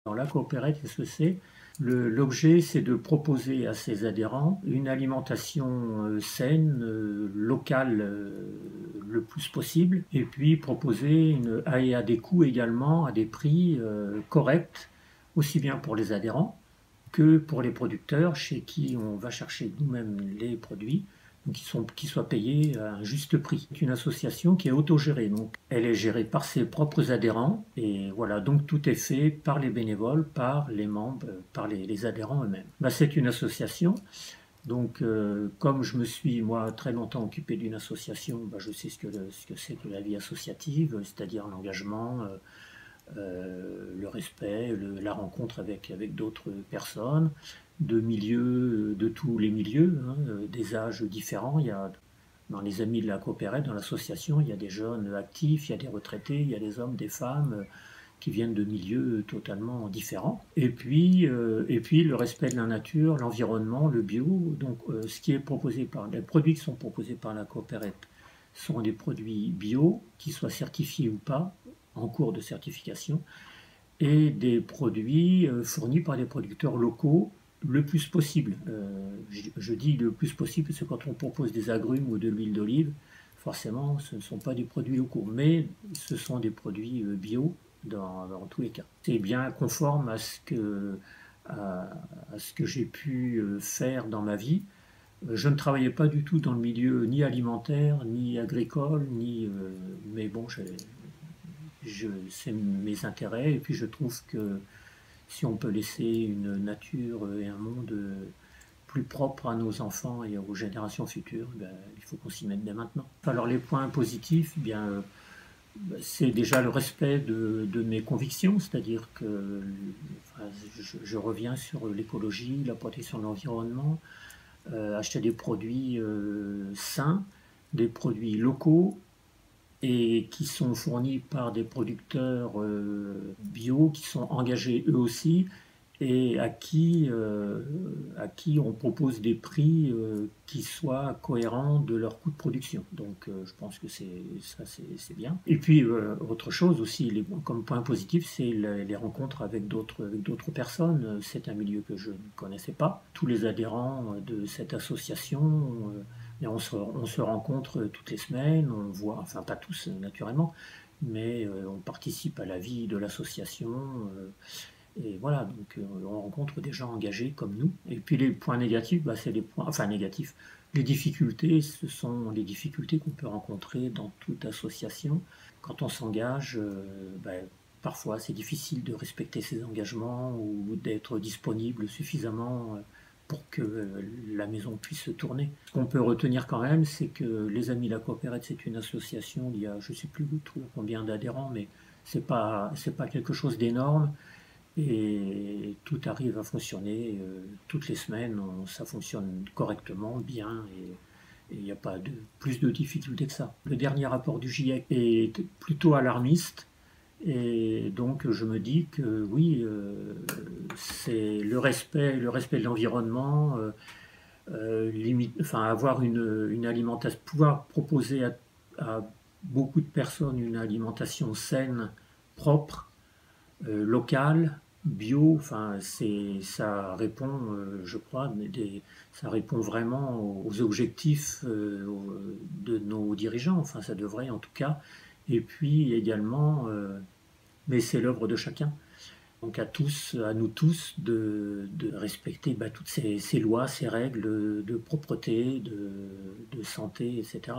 Alors la coopérette, qu'est-ce que c'est? L'objet, c'est de proposer à ses adhérents une alimentation saine, locale le plus possible, et puis proposer à des coûts également, à des prix corrects, aussi bien pour les adhérents que pour les producteurs chez qui on va chercher nous-mêmes les produits, donc qui soient payés à un juste prix. C'est une association qui est autogérée, donc elle est gérée par ses propres adhérents, et voilà, donc tout est fait par les bénévoles, par les membres, par les adhérents eux-mêmes. C'est une association, donc comme je me suis moi très longtemps occupé d'une association, je sais ce que c'est que la vie associative, c'est-à-dire l'engagement, le respect, la rencontre avec d'autres personnes, de tous les milieux, hein, des âges différents. Il y a, dans les amis de la coopérette, dans l'association, il y a des jeunes actifs, il y a des retraités, il y a des hommes, des femmes qui viennent de milieux totalement différents. Et puis le respect de la nature, l'environnement, le bio. Donc ce qui est proposé les produits qui sont proposés par la coopérette sont des produits bio, qui soient certifiés ou pas, en cours de certification, et des produits fournis par des producteurs locaux le plus possible. Je dis le plus possible parce que quand on propose des agrumes ou de l'huile d'olive, forcément ce ne sont pas des produits locaux, mais ce sont des produits bio dans tous les cas. C'est bien conforme à ce que j'ai pu faire dans ma vie. Je ne travaillais pas du tout dans le milieu ni alimentaire, ni agricole, mais bon, c'est mes intérêts, et puis je trouve que si on peut laisser une nature et un monde plus propre à nos enfants et aux générations futures, il faut qu'on s'y mette dès maintenant. Alors les points positifs, c'est déjà le respect de mes convictions, c'est-à-dire que je reviens sur l'écologie, la protection de l'environnement, acheter des produits sains, des produits locaux, et qui sont fournis par des producteurs bio qui sont engagés eux aussi, et à qui on propose des prix qui soient cohérents de leur coût de production. Donc je pense que c'est bien. Et puis autre chose aussi, comme point positif, c'est les rencontres avec d'autres personnes. C'est un milieu que je ne connaissais pas. Tous les adhérents de cette association, on se rencontre toutes les semaines, on voit, enfin pas tous naturellement, mais on participe à la vie de l'association. Et voilà, donc on rencontre des gens engagés comme nous. Et puis les points négatifs, c'est les points, enfin négatifs. Les difficultés, ce sont les difficultés qu'on peut rencontrer dans toute association. Quand on s'engage, parfois c'est difficile de respecter ses engagements ou d'être disponible suffisamment pour que la maison puisse se tourner. Ce qu'on peut retenir quand même, c'est que les Amis de la Coopérette, c'est une association, il y a je ne sais plus combien d'adhérents, mais c'est pas quelque chose d'énorme. Et tout arrive à fonctionner toutes les semaines, ça fonctionne correctement, bien, et il n'y a pas plus de difficultés que ça. Le dernier rapport du GIEC est plutôt alarmiste, et donc je me dis que oui, c'est le respect de l'environnement, avoir une alimentation, pouvoir proposer à beaucoup de personnes une alimentation saine, propre, locale, bio, ça répond, je crois, ça répond vraiment aux objectifs de nos dirigeants, enfin ça devrait en tout cas, et puis également, mais c'est l'œuvre de chacun. Donc à nous tous de respecter toutes ces lois, ces règles de propreté, de santé, etc.